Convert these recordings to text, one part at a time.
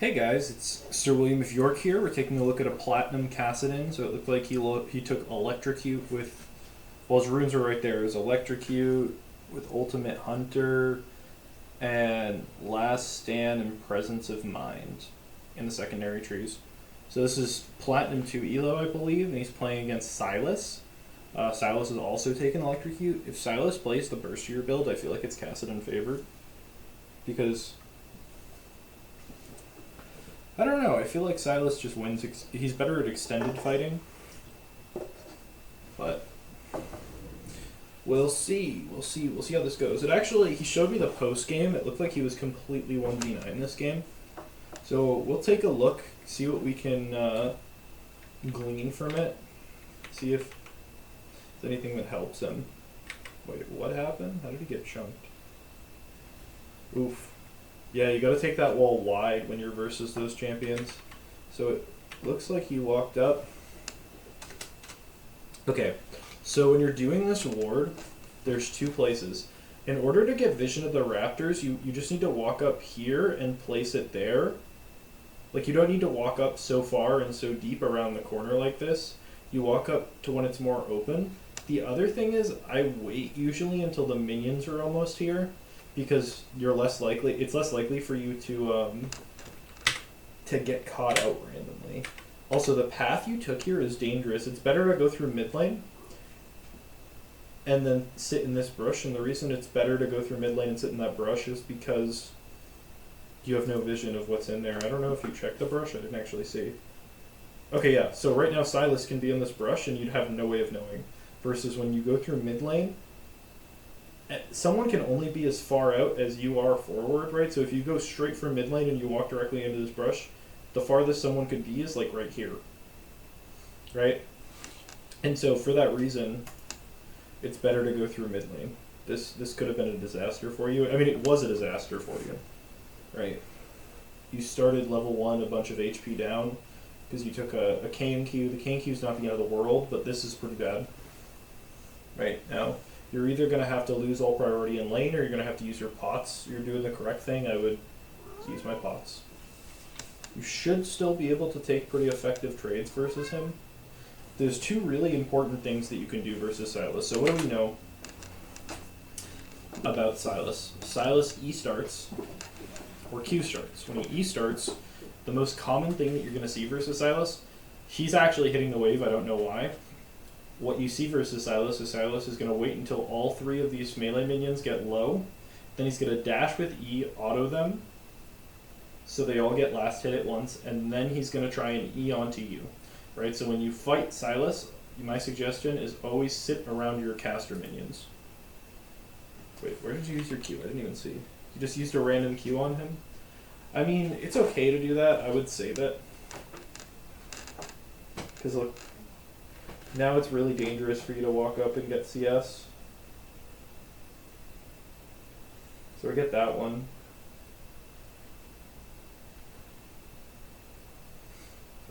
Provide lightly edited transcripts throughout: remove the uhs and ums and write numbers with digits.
Hey guys, it's Sir William of York here. We're taking a look at a Platinum Kassadin. So it looked like he took Electrocute with, well, his runes are right there. It was Electrocute with Ultimate Hunter and Last Stand and Presence of Mind in the secondary trees. So this is Platinum 2 Elo, I believe, and he's playing against Sylas. Sylas has also taken Electrocute. If Sylas plays the Burstier build, I feel like it's Kassadin favored. Because I don't know. I feel like Sylas just wins. He's better at extended fighting. But we'll see. We'll see how this goes. He showed me the post game. It looked like he was completely 1v9 this game. So we'll take a look, see what we can glean from it. See if there's anything that helps him. Wait, what happened? How did he get chunked? Oof. Yeah, you gotta take that wall wide when you're versus those champions. So it looks like he walked up. Okay, so when you're doing this ward, there's two places. In order to get vision of the raptors, you just need to walk up here and place it there. Like, you don't need to walk up so far and so deep around the corner like this. You walk up to when it's more open. The other thing is, I wait usually until the minions are almost here, because it's less likely for you to get caught out randomly. Also, the path you took here is dangerous. It's better to go through mid lane and then sit in this brush, and the reason it's better to go through mid lane and sit in that brush is because you have no vision of what's in there. I don't know if you checked the brush. I didn't actually see. Okay, yeah, so right now Sylas can be in this brush and you'd have no way of knowing. Versus when you go through mid lane, someone can only be as far out as you are forward, right? So if you go straight from mid lane and you walk directly into this brush, the farthest someone could be is like right here, right? And so for that reason, it's better to go through mid lane. This could have been a disaster for you. I mean, it was a disaster for you, right? You started level 1 a bunch of HP down because you took a KMQ. The KMQ is not the end of the world, but this is pretty bad. Right now, you're either going to have to lose all priority in lane, or you're going to have to use your pots. You're doing the correct thing. I would use my pots. You should still be able to take pretty effective trades versus him. There's two really important things that you can do versus Sylas. So what do we know about Sylas? Sylas E starts, or Q starts. When he E starts, the most common thing that you're going to see versus Sylas, he's actually hitting the wave. I don't know why. What you see versus Sylas is going to wait until all three of these melee minions get low. Then he's going to dash with E, auto them, so they all get last hit at once, and then he's going to try and E onto you. Right? So when you fight Sylas, my suggestion is always sit around your caster minions. Wait, where did you use your Q? I didn't even see. You just used a random Q on him? I mean, it's okay to do that. I would say that. Because look, now it's really dangerous for you to walk up and get CS. So I get that one.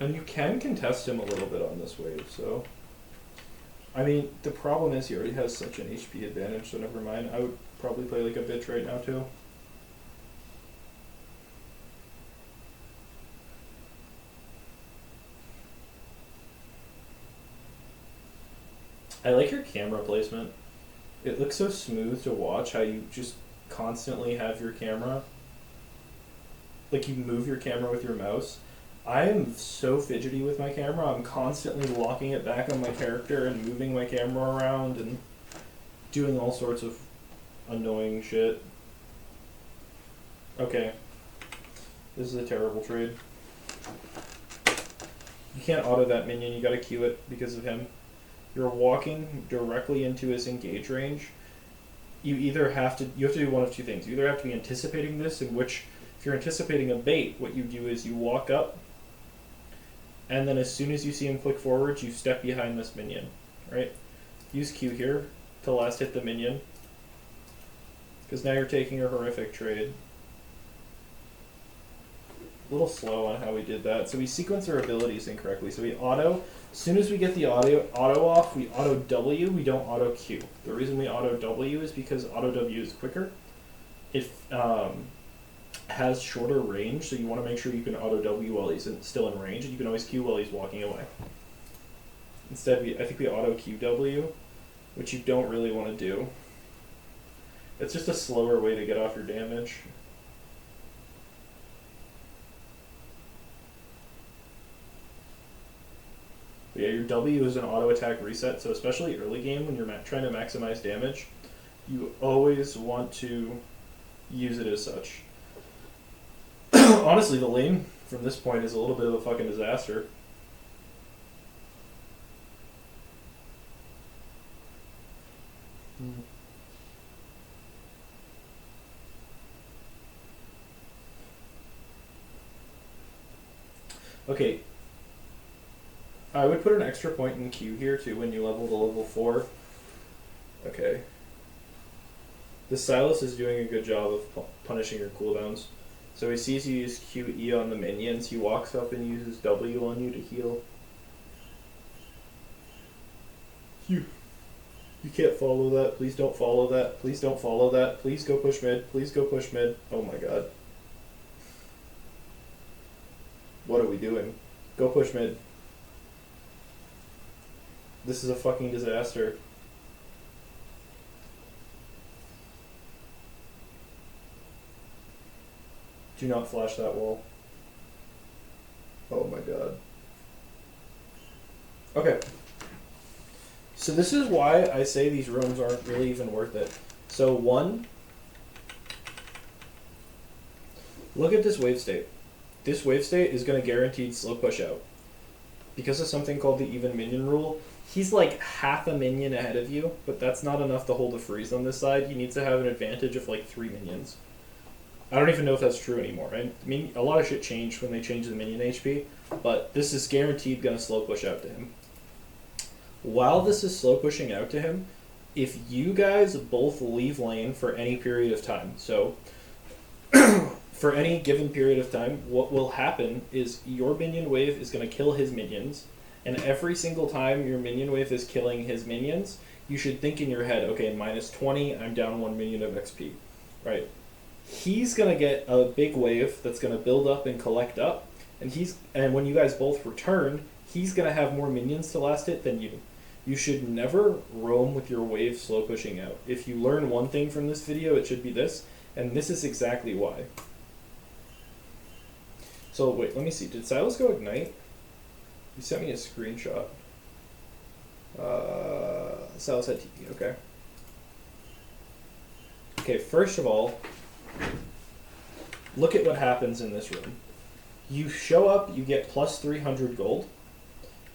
And you can contest him a little bit on this wave, so. I mean, the problem is he already has such an HP advantage, so never mind. I would probably play like a bitch right now too. I like your camera placement. It looks so smooth to watch how you just constantly have your camera. Like you move your camera with your mouse. I am so fidgety with my camera. I'm constantly locking it back on my character and moving my camera around and doing all sorts of annoying shit. Okay. This is a terrible trade. You can't auto that minion. You gotta Q it because of him. You're walking directly into his engage range. You have to do one of two things. You either have to be anticipating this, in which if you're anticipating a bait, what you do is you walk up, and then as soon as you see him click forward, you step behind this minion, right? Use Q here to last hit the minion, because now you're taking a horrific trade. A little slow on how we did that. So we sequence our abilities incorrectly. So we auto. As soon as we get the auto off, we auto W, we don't auto Q. The reason we auto W is because auto W is quicker. If has shorter range, so you want to make sure you can auto W while he's still in range, and you can always Q while he's walking away. Instead, I think we auto QW, which you don't really want to do. It's just a slower way to get off your damage. But yeah, your W is an auto attack reset, so especially early game when you're trying to maximize damage, you always want to use it as such. Honestly, the lane from this point is a little bit of a fucking disaster. Okay, I would put an extra point in Q here too when you level to level 4. Okay. The Sylas is doing a good job of punishing your cooldowns. So he sees you use QE on the minions, he walks up and uses W on you to heal. You can't follow that. Please don't follow that. Please don't follow that. Please go push mid. Please go push mid. Oh my god. What are we doing? Go push mid. This is a fucking disaster. Do not flash that wall. Oh my god. Okay. So this is why I say these rooms aren't really even worth it. So one, look at this wave state. This wave state is going to guaranteed slow push out. Because of something called the even minion rule, he's like half a minion ahead of you, but that's not enough to hold a freeze on this side. He needs to have an advantage of like 3 minions. I don't even know if that's true anymore. I mean, a lot of shit changed when they changed the minion HP, but this is guaranteed going to slow push out to him. While this is slow pushing out to him, if you guys both leave lane for any period of time, so for any given period of time, what will happen is your minion wave is going to kill his minions, and every single time your minion wave is killing his minions, you should think in your head, okay, minus 20, I'm down 1 minion of XP, right? He's going to get a big wave that's going to build up and collect up, and when you guys both return, he's going to have more minions to last hit than you. You should never roam with your wave slow pushing out. If you learn one thing from this video, it should be this, and this is exactly why. So wait, let me see. Did Sylas go ignite? He sent me a screenshot. Sylas had TP, okay. Okay, first of all, look at what happens in this room. You show up, you get plus 300 gold.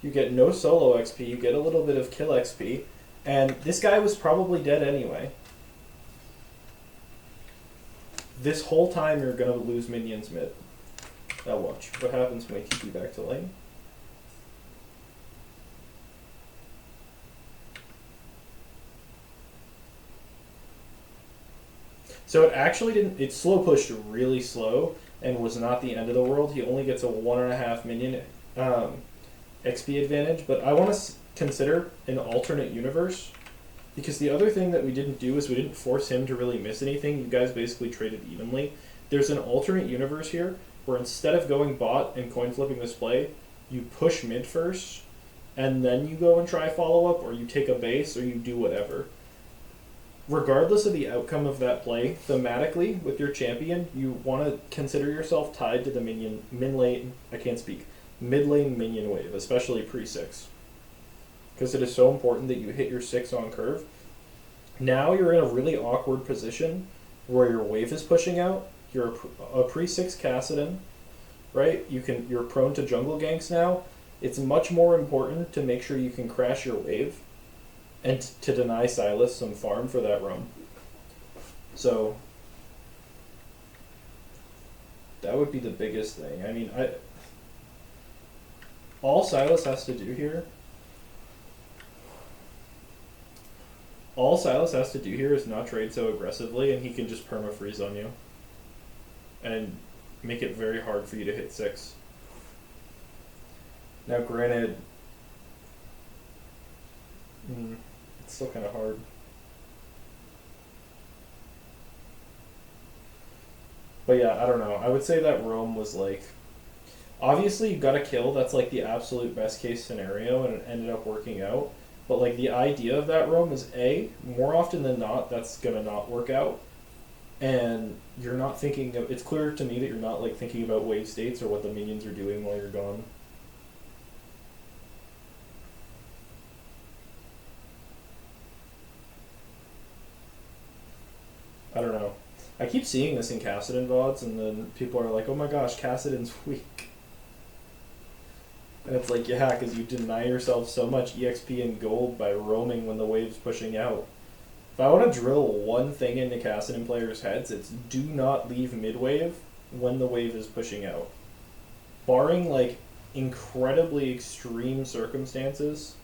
You get no solo XP, you get a little bit of kill XP, and this guy was probably dead anyway. This whole time you're going to lose minions mid. Now watch. What happens when we TP back to lane? So it actually didn't, it slow pushed really slow and was not the end of the world. He only gets a 1.5 minion XP advantage, but I want to consider an alternate universe, because the other thing that we didn't do is we didn't force him to really miss anything. You guys basically traded evenly. There's an alternate universe here where instead of going bot and coin flipping this play, you push mid first, and then you go and try follow up, or you take a base, or you do whatever. Regardless of the outcome of that play, thematically, with your champion, you want to consider yourself tied to the mid lane minion wave, especially pre-6. Because it is so important that you hit your 6 on curve. Now you're in a really awkward position where your wave is pushing out, you're a pre-6 Kassadin, right? You're prone to jungle ganks now. It's much more important to make sure you can crash your wave and to deny Sylas some farm for that roam. So that would be the biggest thing. I mean, all Sylas has to do here is not trade so aggressively, and he can just perma-freeze on you and make it very hard for you to hit 6. Now granted, it's still kind of hard. But yeah, I don't know. I would say that Rome was like, obviously you got a kill. That's like the absolute best case scenario, and it ended up working out. But like the idea of that Rome is a more often than not that's gonna not work out, and you're not thinking of. It's clear to me that you're not like thinking about wave states or what the minions are doing while you're gone. I don't know. I keep seeing this in Kassadin VODs, and then people are like, "Oh my gosh, Kassadin's weak." And it's like, yeah, because you deny yourself so much EXP and gold by roaming when the wave's pushing out. If I want to drill one thing into Kassadin players' heads, it's do not leave mid-wave when the wave is pushing out. Barring, like, incredibly extreme circumstances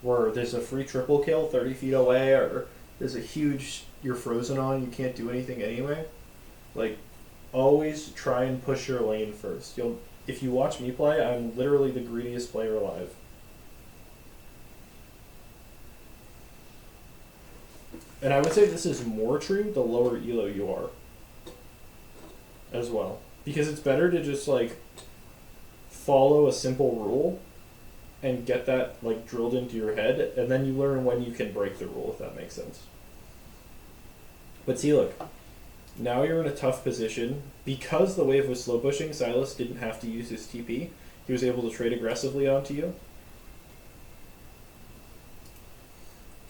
where there's a free triple kill 30 feet away, or there's a huge, you're frozen on, you can't do anything anyway. Like, always try and push your lane first. If you watch me play, I'm literally the greediest player alive. And I would say this is more true the lower elo you are as well. Because it's better to just like follow a simple rule and get that like drilled into your head, and then you learn when you can break the rule, if that makes sense. But see, look, now you're in a tough position. Because the wave was slow pushing, Sylas didn't have to use his TP. He was able to trade aggressively onto you.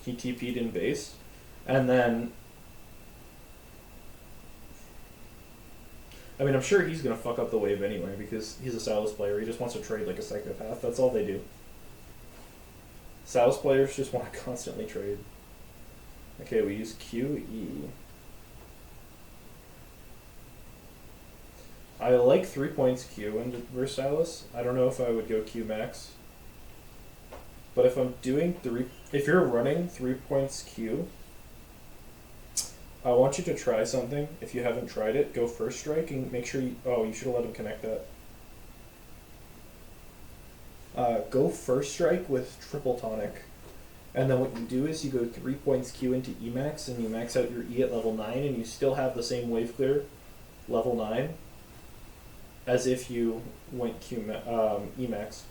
He TP'd in base. And then, I mean, I'm sure he's going to fuck up the wave anyway because he's a Sylas player. He just wants to trade like a psychopath. That's all they do. Sylas players just want to constantly trade. Okay, we use QE. I like 3 points Q in versus Sylas. I don't know if I would go Q max. But if I'm doing if you're running 3 points Q, I want you to try something. If you haven't tried it, go first strike and make sure you should have let him connect that. Go first strike with triple tonic. And then what you do is you go 3 points Q into Emax, and you max out your E at level 9, and you still have the same wave clear, level 9, as if you went Emax.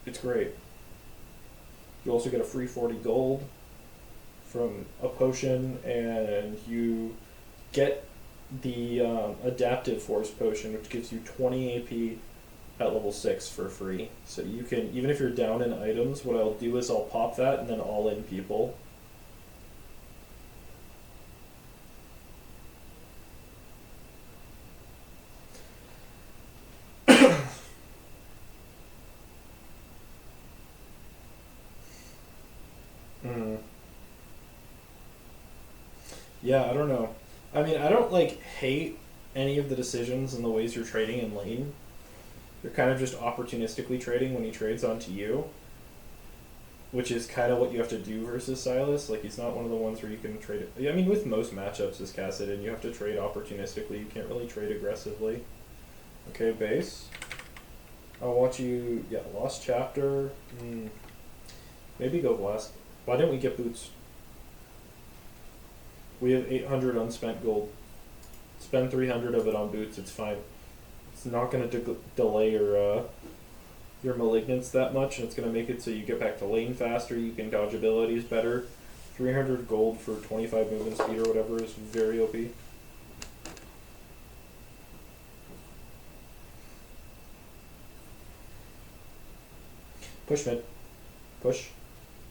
It's great. You also get a free 40 gold from a potion, and you get the adaptive force potion, which gives you 20 AP at level 6 for free. So you can, even if you're down in items, what I'll do is I'll pop that and then all in people. Yeah, I don't know. I mean, I don't like hate any of the decisions and the ways you're trading in lane. You're kind of just opportunistically trading when he trades onto you, which is kind of what you have to do versus Sylas. Like, he's not one of the ones where you can trade it. I mean, with most matchups as Kassadin, you have to trade opportunistically. You can't really trade aggressively. Okay, base. I want you, yeah, Lost Chapter. Maybe go Blast. Why didn't we get boots? We have 800 unspent gold. Spend 300 of it on boots, it's fine. It's not going to delay your malignance that much, and it's going to make it so you get back to lane faster, you can dodge abilities better. 300 gold for 25 movement speed or whatever is very OP. Push mid. Push.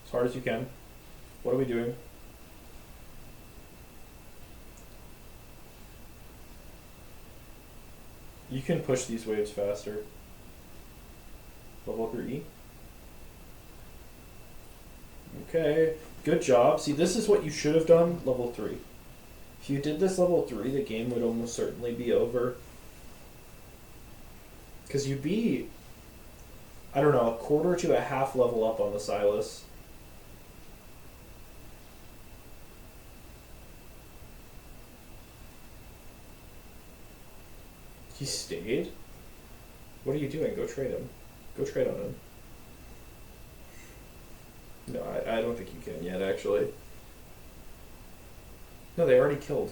As hard as you can. What are we doing? You can push these waves faster. Level up your E. Okay, good job. See, this is what you should have done, level 3. If you did this level 3, the game would almost certainly be over. Because you'd be, I don't know, a quarter to a half level up on the Sylas. He stayed? What are you doing? Go trade him. Go trade on him. No, I don't think you can yet, actually. No, they already killed.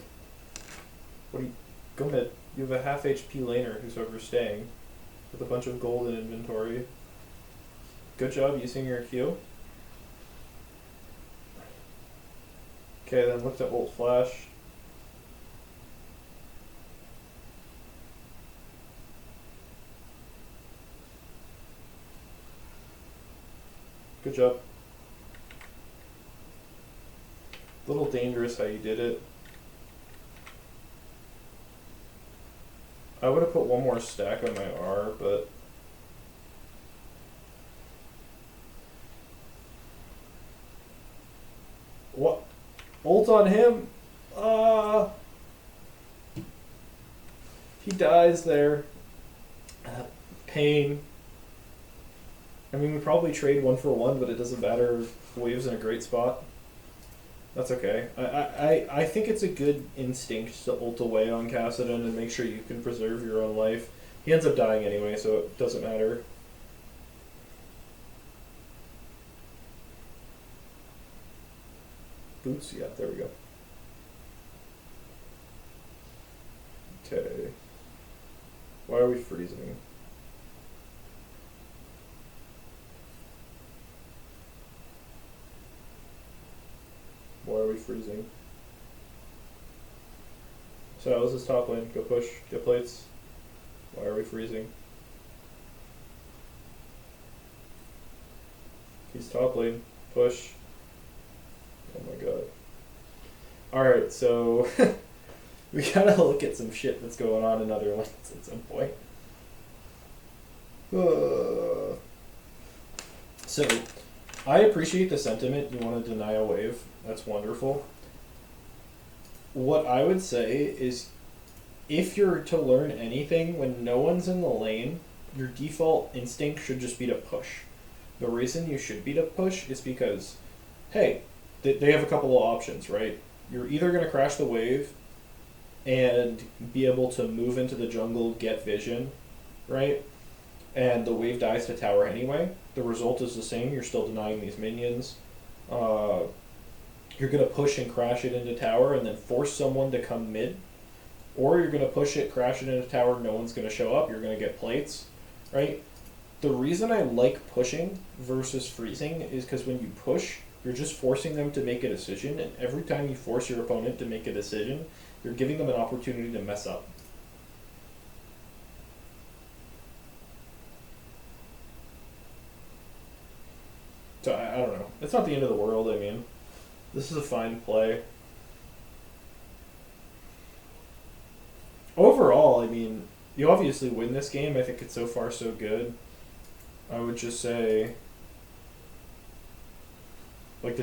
What do you... Go mid. You have a half HP laner who's overstaying with a bunch of gold in inventory. Good job using your Q. Okay, then look to ult flash. Good job. A little dangerous how you did it. I would have put one more stack on my R, but... What? Ult on him? He dies there. Pain. I mean, we probably trade 1-for-1, but it doesn't matter. Wave's in a great spot. That's okay. I think it's a good instinct to ult away on Kassadin and make sure you can preserve your own life. He ends up dying anyway, so it doesn't matter. Boots? Yeah, there we go. Okay. Why are we freezing? Why are we freezing? Sylas is top lane. Go push. Get plates. Why are we freezing? He's top lane. Push. Oh my god. Alright, so we gotta look at some shit that's going on in other lanes at some point. So, I appreciate the sentiment. You want to deny a wave. That's wonderful. What I would say is, if you're to learn anything, when no one's in the lane, your default instinct should just be to push. The reason you should be to push is because, hey, they have a couple of options, right? You're either going to crash the wave and be able to move into the jungle, get vision, right? And the wave dies to tower anyway. The result is the same. You're still denying these minions. You're going to push and crash it into tower and then force someone to come mid. Or you're going to push it, crash it into tower, no one's going to show up, you're going to get plates, right? The reason I like pushing versus freezing is because when you push, you're just forcing them to make a decision, and every time you force your opponent to make a decision, you're giving them an opportunity to mess up. So I don't know. It's not the end of the world, I mean. This is a fine play. Overall, I mean, you obviously win this game. I think it's so far so good. I would just say, like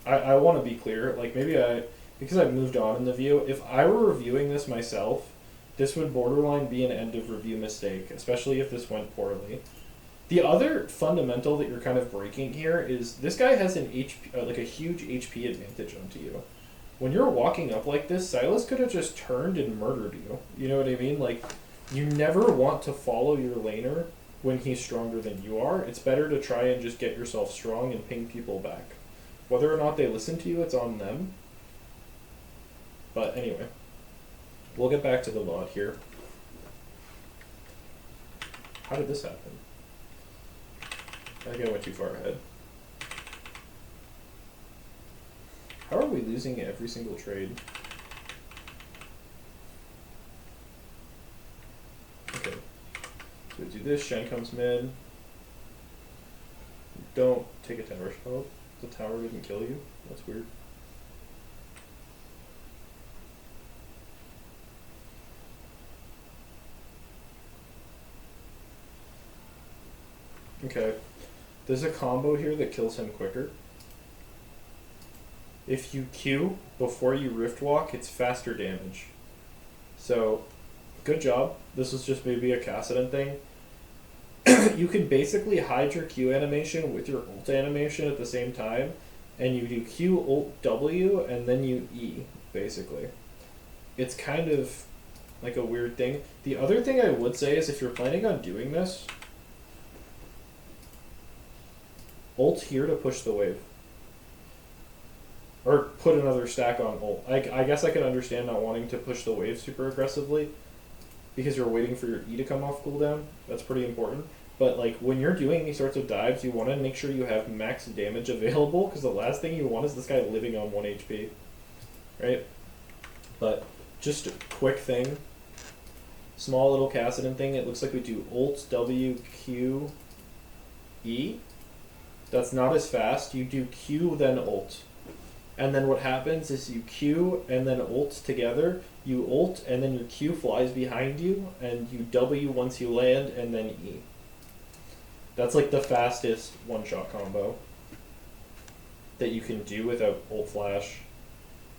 I want to be clear, like because I've moved on in the view, if I were reviewing this myself, this would borderline be an end of review mistake, especially if this went poorly. The other fundamental that you're kind of breaking here is this guy has an HP, like a huge HP advantage onto you. When you're walking up like this, Sylas could have just turned and murdered you. You know what I mean? Like, you never want to follow your laner when he's stronger than you are. It's better to try and just get yourself strong and ping people back. Whether or not they listen to you, it's on them. But anyway, we'll get back to the VOD here. How did this happen? I think I went too far ahead. How are we losing every single trade? Okay. So we do this, Shen comes mid. Don't take a tower shot. The tower didn't kill you. That's weird. Okay. There's a combo here that kills him quicker. If you Q before you Rift Walk, it's faster damage. So, good job. This is just maybe a Kassadin thing. You can basically hide your Q animation with your ult animation at the same time, and you do Q, ult, W, and then you E, basically. It's kind of like a weird thing. The other thing I would say is if you're planning on doing this, ult here to push the wave. or put another stack on ult. I guess I can understand not wanting to push the wave super aggressively because you're waiting for your E to come off cooldown. That's pretty important. But like when you're doing these sorts of dives, you want to make sure you have max damage available because the last thing you want is this guy living on 1 HP, right? But just a quick thing, small little Kassadin thing. It looks like we do ult W Q E. That's not as fast. You do Q then ult. And then what happens is you Q and then ult together. You ult and then your Q flies behind you and you W once you land and then E. That's like the fastest one-shot combo that you can do without ult flash.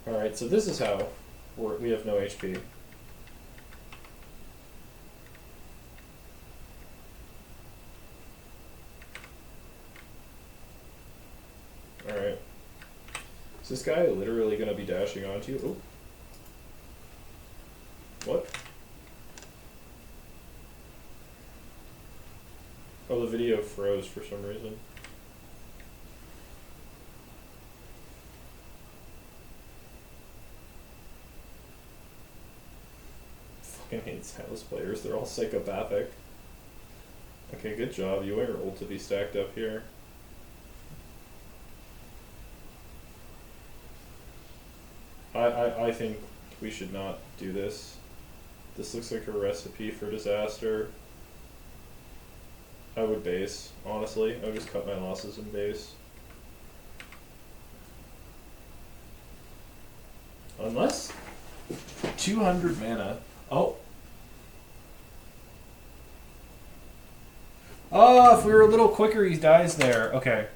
Alright, so this is how we have no HP. Alright. Is this guy literally going to be dashing onto you? Oh. What? Oh, the video froze for some reason. Fucking hate Sylas players, they're all psychopathic. Okay, good job. You want your ult to be stacked up here. I think we should not do this. This looks like a recipe for disaster. I would base, honestly. I would just cut my losses in base. Unless 200 mana. Oh. Oh, if we were a little quicker, he dies there. Okay.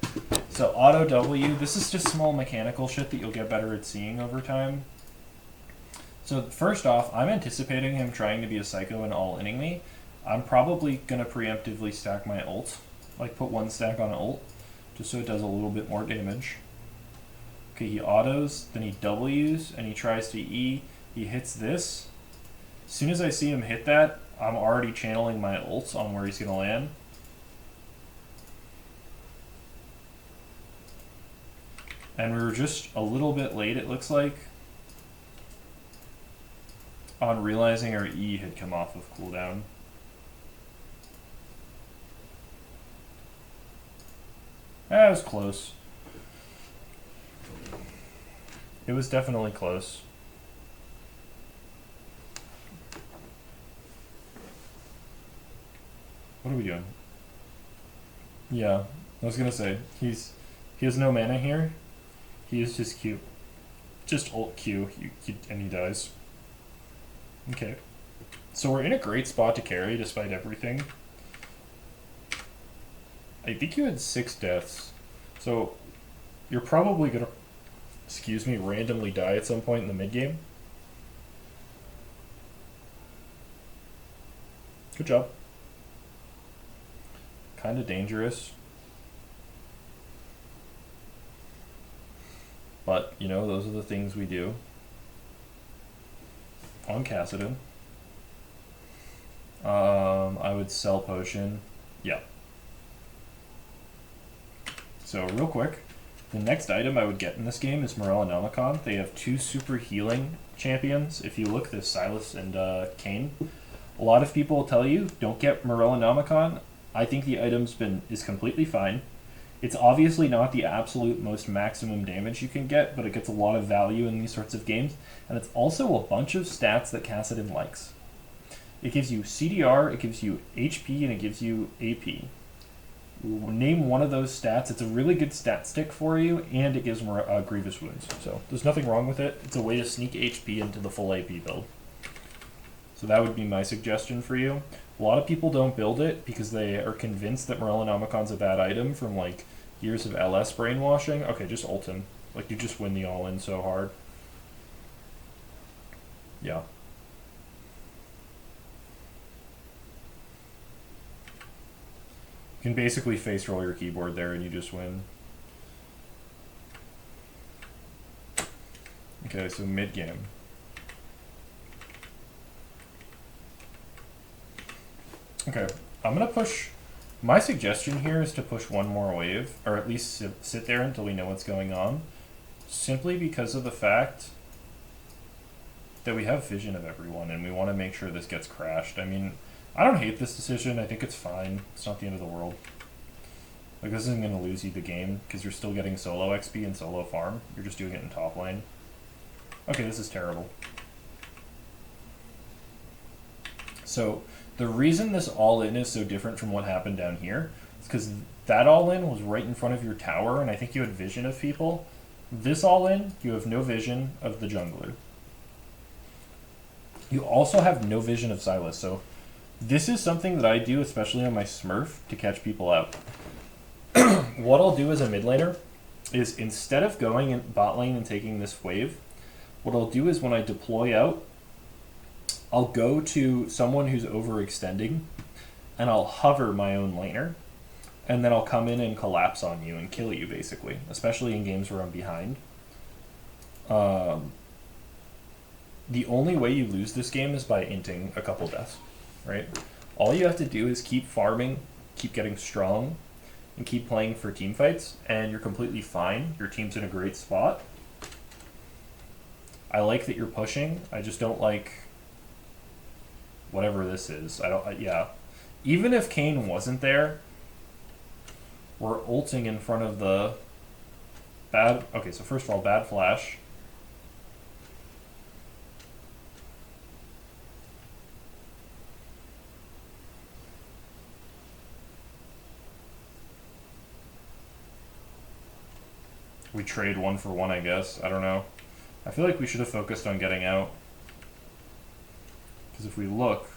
So auto W, this is just small mechanical shit that you'll get better at seeing over time. So first off, I'm anticipating him trying to be a psycho and all-inning me. I'm probably going to preemptively stack my ult. Like put 1 stack on ult, just so it does a little bit more damage. Okay, he autos, then he W's, and he tries to E. He hits this. As soon as I see him hit that, I'm already channeling my ult on where he's going to land. And we were just a little bit late, it looks like, on realizing our E had come off of cooldown. That was close. It was definitely close. What are we doing? Yeah, I was gonna say, he has no mana here. He is just Q. Just ult Q, and he dies. Okay. So we're in a great spot to carry despite everything. I think you had 6 deaths. So you're probably gonna, excuse me, randomly die at some point in the mid-game. Good job. Kinda dangerous. But, you know, those are the things we do on Kassadin. I would sell potion. Yeah. So, real quick, the next item I would get in this game is Morellonomicon. They have 2 super healing champions. If you look, there's Sylas and Kayn. A lot of people will tell you, don't get Morellonomicon. I think the item is completely fine. It's obviously not the absolute most maximum damage you can get, but it gets a lot of value in these sorts of games, and it's also a bunch of stats that Kassadin likes. It gives you CDR, it gives you HP, and it gives you AP. Name one of those stats. It's a really good stat stick for you, and it gives more Grievous Wounds. So there's nothing wrong with it. It's a way to sneak HP into the full AP build. So that would be my suggestion for you. A lot of people don't build it because they are convinced that Morellonomicon's a bad item from like years of LS brainwashing. Okay, just ult him. Like you just win the all-in so hard. Yeah. You can basically face roll your keyboard there and you just win. Okay, so mid-game. Okay, I'm going to push... My suggestion here is to push one more wave, or at least sit there until we know what's going on. simply because of the fact that we have vision of everyone and we want to make sure this gets crashed. I mean, I don't hate this decision. I think it's fine. It's not the end of the world. Like, this isn't going to lose you the game because you're still getting solo XP and solo farm. You're just doing it in top lane. Okay, this is terrible. So the reason this all-in is so different from what happened down here is because that all-in was right in front of your tower, and I think you had vision of people. This all-in, you have no vision of the jungler. You also have no vision of Sylas, so this is something that I do, especially on my Smurf, to catch people out. What I'll do as a mid laner is, instead of going in bot lane and taking this wave, what I'll do is when I deploy out, I'll go to someone who's overextending, and I'll hover my own laner, and then I'll come in and collapse on you and kill you, basically, especially in games where I'm behind. The only way you lose this game is by inting a couple deaths, right? All you have to do is keep farming, keep getting strong, and keep playing for team fights, and you're completely fine. Your team's in a great spot. I like that you're pushing. I just don't like whatever this is. Yeah. Even if Kayn wasn't there, we're ulting in front of the bad... Okay, so first of all, bad flash. We trade 1 for 1, I guess. I don't know. I feel like we should have focused on getting out. Because if we look...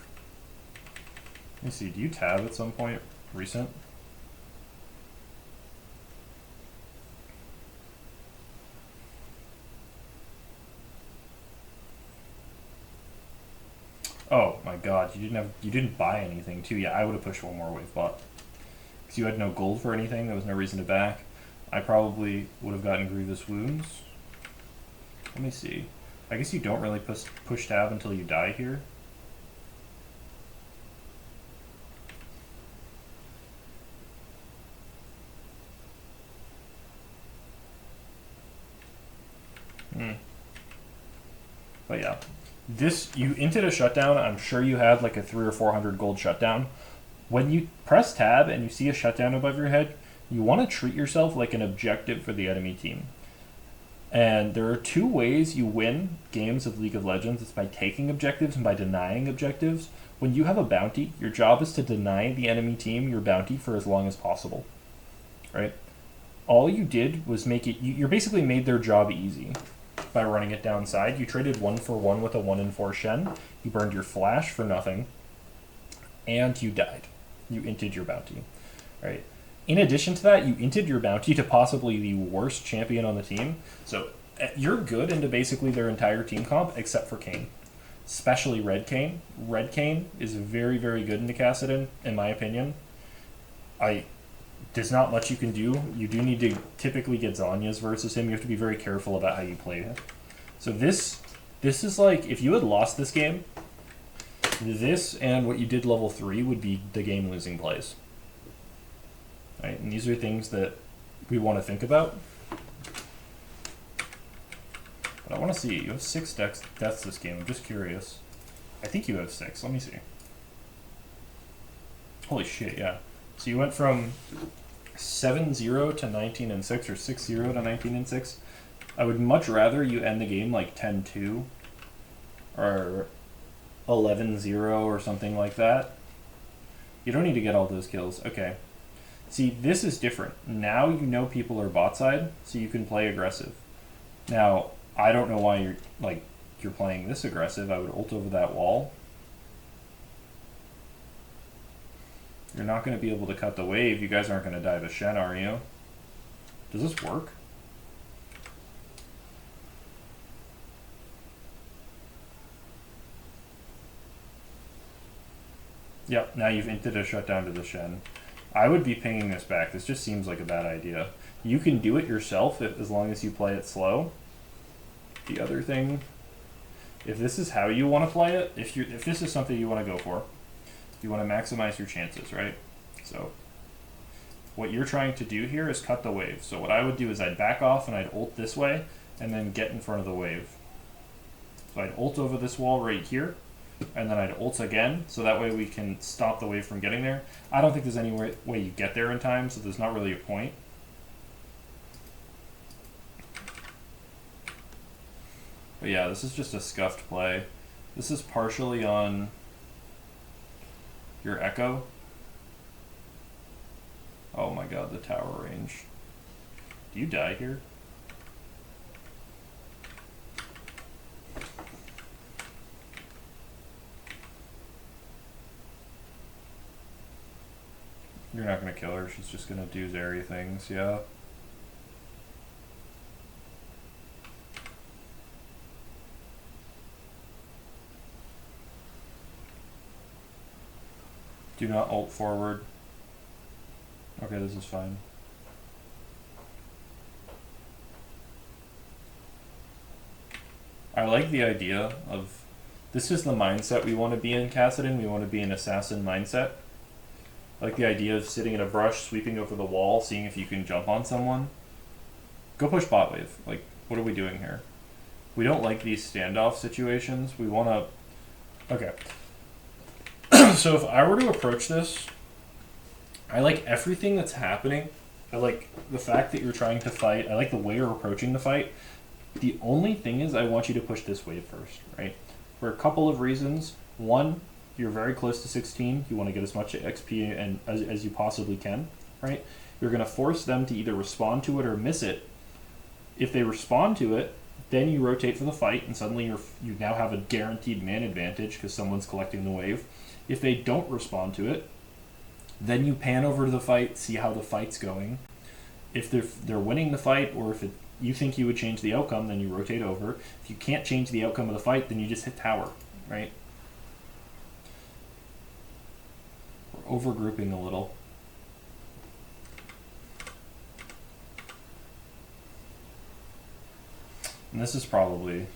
Let me see, do you tab at some point? Recent? Oh my god, you didn't buy anything too. Yeah, I would have pushed one more wave bot. Because you had no gold for anything, there was no reason to back. I probably would have gotten grievous wounds. Let me see. I guess you don't really push tab until you die here. But yeah. This, you inted a shutdown. I'm sure you had like a 300 or 400 gold shutdown. When you press tab and you see a shutdown above your head, you want to treat yourself like an objective for the enemy team. And there are two ways you win games of League of Legends. It's by taking objectives and by denying objectives. When you have a bounty, your job is to deny the enemy team your bounty for as long as possible. Right? All you did was make it... You basically made their job easy by running it downside. You traded 1 for 1 with a 1 in 4 Shen. You burned your flash for nothing. And you died. You inted your bounty. Right? In addition to that, you inted your bounty to possibly the worst champion on the team. So you're good into basically their entire team comp except for Kayn. Especially Red Kayn. Red Kayn is very, very good into Kassadin, in my opinion. There's not much you can do. You do need to typically get Zhonya's versus him. You have to be very careful about how you play him. So this is like, if you had lost this game, this and what you did level 3 would be the game-losing plays. Right, and these are things that we want to think about. But I want to see. You have 6 deaths this game. I'm just curious. I think you have 6. Let me see. Holy shit, yeah. So you went from 7-0 to 19-6, or 6-0 to 19-6. I would much rather you end the game like 10-2 or 11-0 or something like that. You don't need to get all those kills. Okay. See, this is different. Now you know people are bot side, so you can play aggressive. Now, I don't know why you're playing this aggressive. I would ult over that wall. You're not going to be able to cut the wave. You guys aren't going to die to Shen, are you? Does this work? Yep, now you've inted a shutdown to the Shen. I would be pinging this back. This just seems like a bad idea. You can do it yourself as long as you play it slow. The other thing, if this is how you want to play it, if this is something you want to go for, you want to maximize your chances, right? So What you're trying to do here is cut the wave. So what I would do is I'd back off and I'd ult this way and then get in front of the wave. So I'd ult over this wall right here, and then I'd ult again, so that way we can stop the wave from getting there. I don't think there's any way you get there in time, so there's not really a point. But yeah, this is just a scuffed play. This is partially on your echo. Oh my god, the tower range. Do you die here? You're not gonna kill her, she's just gonna do Zeri things, yeah. Do not ult forward. Okay, this is fine. I like the idea of, this is the mindset we want to be in, Kassadin. We want to be an assassin mindset. I like the idea of sitting in a brush, sweeping over the wall, seeing if you can jump on someone. Go push bot wave. Like, what are we doing here? We don't like these standoff situations. We want to... Okay. So if I were to approach this, I like everything that's happening. I like the fact that you're trying to fight. I like the way you're approaching the fight. The only thing is I want you to push this wave first, right? For a couple of reasons. One, you're very close to 16. You want to get as much XP and as you possibly can, right? You're going to force them to either respond to it or miss it. If they respond to it, then you rotate for the fight, and suddenly you now have a guaranteed man advantage because someone's collecting the wave. If they don't respond to it, then you pan over to the fight, see how the fight's going. If they're winning the fight, or if you think you would change the outcome, then you rotate over. If you can't change the outcome of the fight, then you just hit tower, right? We're overgrouping a little. And this is probably...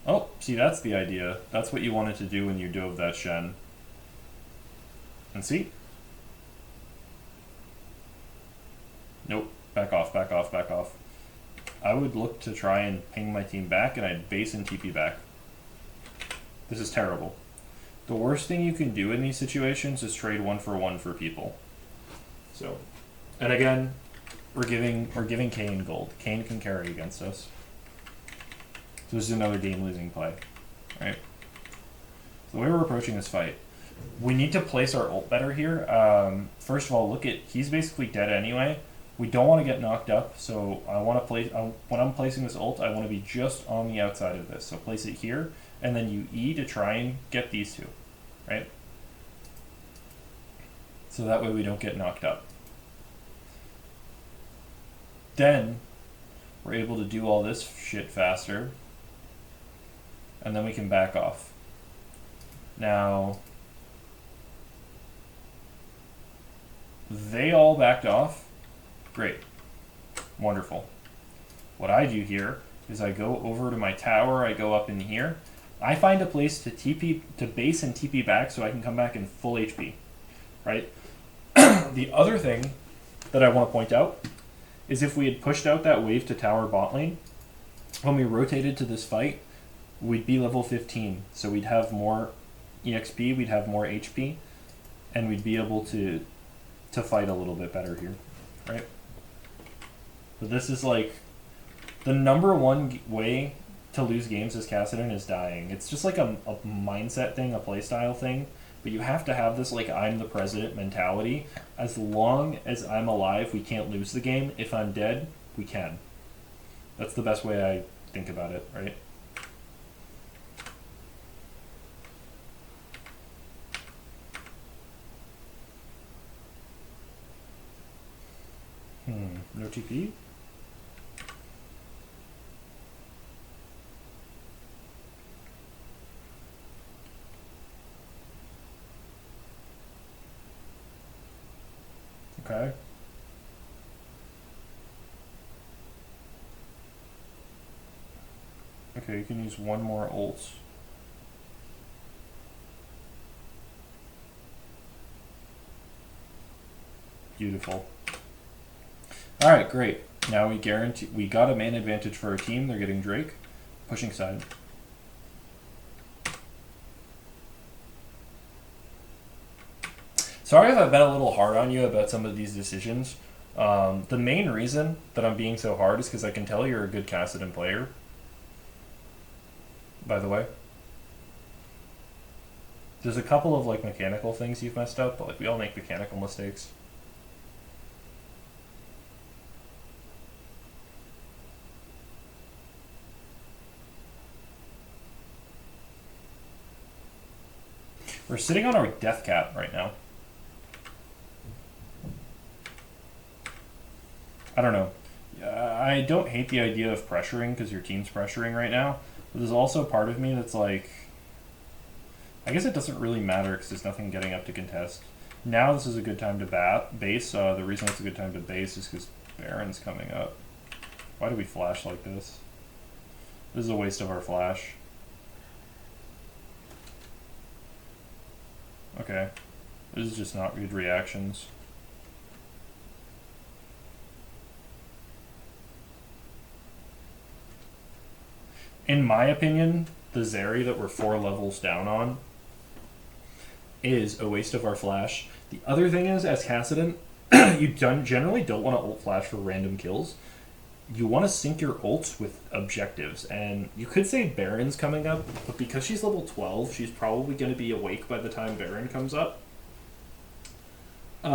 Oh, see, that's the idea. That's what you wanted to do when you dove that Shen. And see? Nope. Back off, back off, back off. I would look to try and ping my team back, and I'd base and TP back. This is terrible. The worst thing you can do in these situations is trade 1-for-1 for people. So, and again, we're giving Kane gold. Kane can carry against us. So this is another game-losing play, right? So the way we're approaching this fight, we need to place our ult better here. First of all, look at, he's basically dead anyway. We don't want to get knocked up, so I want to place, when I'm placing this ult, I want to be just on the outside of this. So place it here, and then you E to try and get these two, right? So that way we don't get knocked up. Then we're able to do all this shit faster, and then we can back off. Now, they all backed off. Great. Wonderful. What I do here is I go over to my tower, I go up in here. I find a place to TP, to base and TP back so I can come back in full HP, right? The other thing that I want to point out is if we had pushed out that wave to tower bot lane, when we rotated to this fight, we'd be level 15. So we'd have more EXP, we'd have more HP, and we'd be able to fight a little bit better here, right? But this is like, the number one way to lose games as Kassadin is dying. It's just like a mindset thing, a playstyle thing, but you have to have this like I'm the president mentality. As long as I'm alive, we can't lose the game. If I'm dead, we can. That's the best way I think about it, right? No TP? Okay. Okay, you can use one more ult. Beautiful. All right, great. Now we got a main advantage for our team. They're getting Drake. Pushing side. Sorry if I've been a little hard on you about some of these decisions. The main reason that I'm being so hard is because I can tell you're a good Kassadin player. By the way. There's a couple of like mechanical things you've messed up, but like we all make mechanical mistakes. We're sitting on our death cap right now. I don't know. I don't hate the idea of pressuring because your team's pressuring right now, but there's also part of me that's like, I guess it doesn't really matter because there's nothing getting up to contest. Now this is a good time to base. The reason it's a good time to base is because Baron's coming up. Why do we flash like this? This is a waste of our flash. Okay. This is just not good reactions. In my opinion, the Zeri that we're 4 levels down on is a waste of our flash. The other thing is, as Kassadin, you generally don't want to ult flash for random kills. You want to sync your ults with objectives, and you could say Baron's coming up, but because she's level 12, she's probably going to be awake by the time Baron comes up. So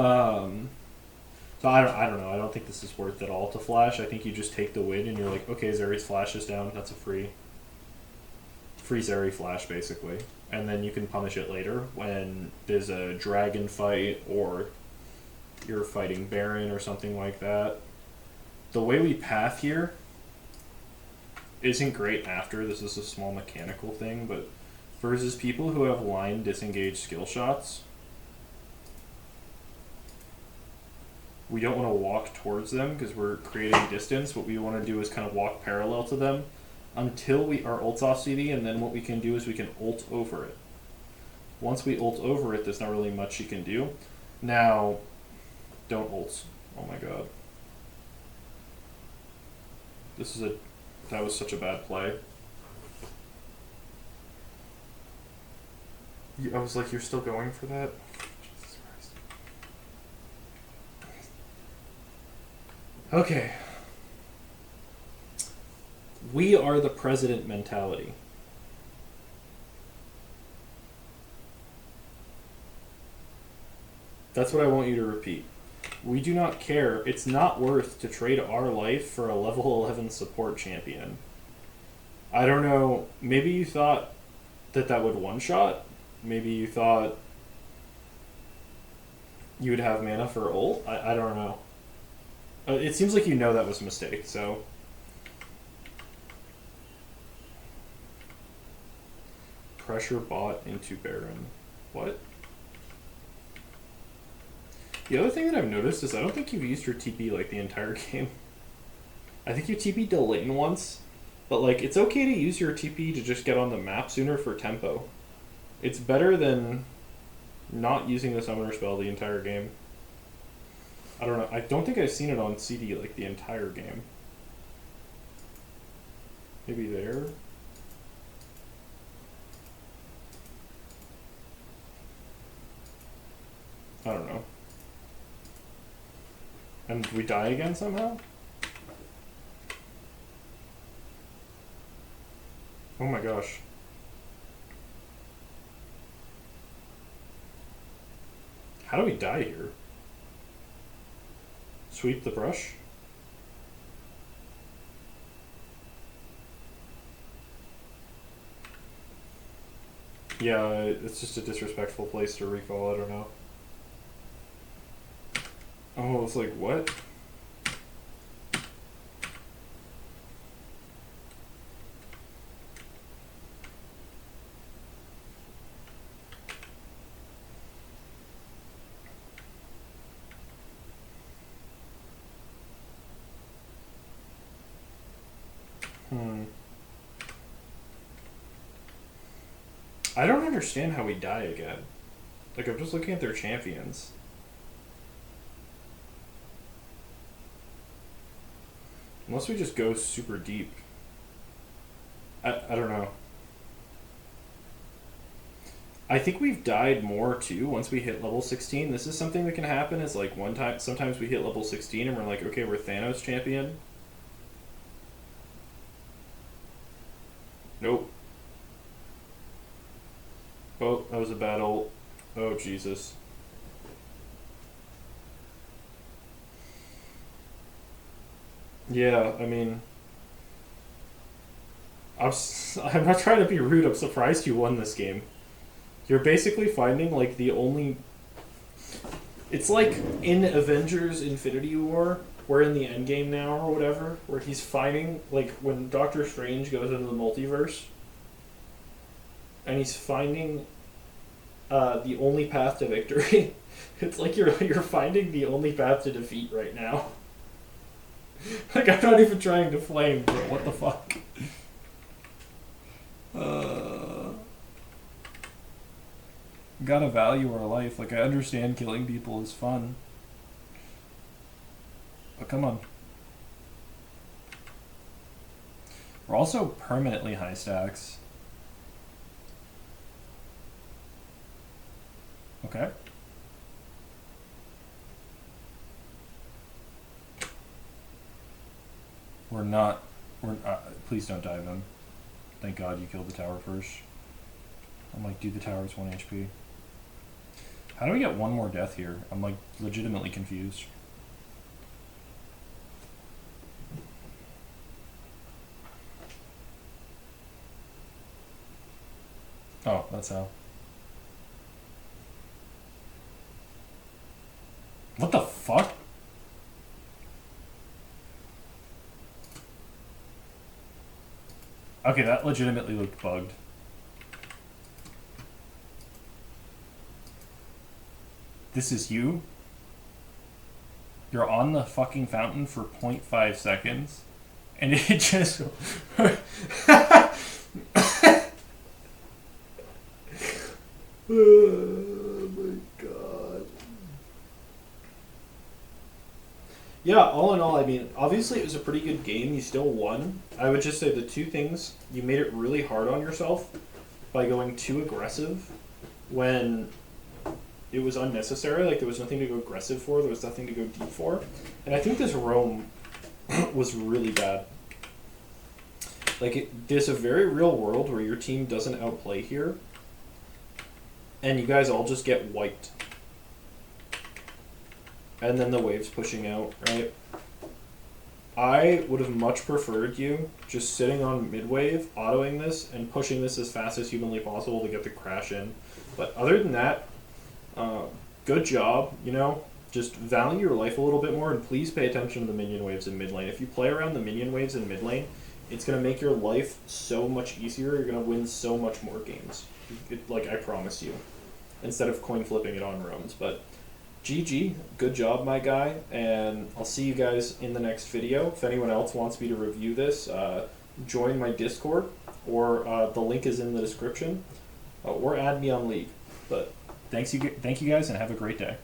I don't know. I don't think this is worth it all to flash. I think you just take the win, and you're like, okay, Zeri's flash is down. That's a free Zeri flash, basically. And then you can punish it later when there's a dragon fight or you're fighting Baron or something like that. The way we path here isn't great after. This is a small mechanical thing, but versus people who have line disengaged skill shots, we don't want to walk towards them because we're creating distance. What we want to do is kind of walk parallel to them until our ult's off CD, and then what we can do is we can ult over it. Once we ult over it, there's not really much you can do. Now, don't ult. Oh my god. That was such a bad play. I was like, you're still going for that? Jesus Christ. Okay. We are the president mentality. That's what I want you to repeat. We do not care. It's not worth to trade our life for a level 11 support champion. I don't know. Maybe you thought that would one-shot. Maybe you thought you would have mana for ult. I don't know. It seems like you know that was a mistake, so... Pressure bot into Baron. What? The other thing that I've noticed is I don't think you've used your TP like the entire game. I think you TP'd to lane once, but like it's okay to use your TP to just get on the map sooner for tempo. It's better than not using the summoner spell the entire game. I don't know. I don't think I've seen it on CD like the entire game. Maybe there? I don't know. And we die again somehow? Oh my gosh. How do we die here? Sweep the brush? Yeah, it's just a disrespectful place to recall, I don't know. Oh, it's like, what? I don't understand how we die again. Like, I'm just looking at their champions. Unless we just go super deep. I don't know. I think we've died more too once we hit level 16. This is something that can happen. Is like one time, sometimes we hit level 16 and we're like, okay, we're Thanos champion. Nope. Oh, that was a bad ult. Oh, Jesus. Yeah, I mean, I'm not trying to be rude. I'm surprised you won this game. You're basically finding like the only. It's like in Avengers: Infinity War, we're in the end game now or whatever, where he's finding like when Doctor Strange goes into the multiverse, and he's finding the only path to victory. It's like you're finding the only path to defeat right now. Like, I'm not even trying to flame, but what the fuck? Gotta value our life. Like, I understand killing people is fun. But come on. We're also permanently high stacks. Okay. Please don't dive him. Thank God you killed the tower first. I'm like, dude, the tower's 1 HP. How do we get one more death here? I'm like, legitimately confused. Oh, that's how. What the fuck? Okay, that legitimately looked bugged. This is you? You're on the fucking fountain for 0.5 seconds, and it just... Oh my god. Yeah, all in all, I mean, obviously it was a pretty good game. You still won. I would just say the two things, you made it really hard on yourself by going too aggressive when it was unnecessary. Like, there was nothing to go aggressive for. There was nothing to go deep for. And I think this roam was really bad. Like, there's a very real world where your team doesn't outplay here, and you guys all just get wiped. And then the wave's pushing out, right? I would have much preferred you just sitting on mid-wave, autoing this, and pushing this as fast as humanly possible to get the crash in. But other than that, good job, you know? Just value your life a little bit more, and please pay attention to the minion waves in mid lane. If you play around the minion waves in mid lane, it's going to make your life so much easier. You're going to win so much more games. Like, I promise you. Instead of coin flipping it on roams. But GG, good job, my guy, and I'll see you guys in the next video. If anyone else wants me to review this, join my Discord, or the link is in the description, or add me on League. But thank you guys, and have a great day.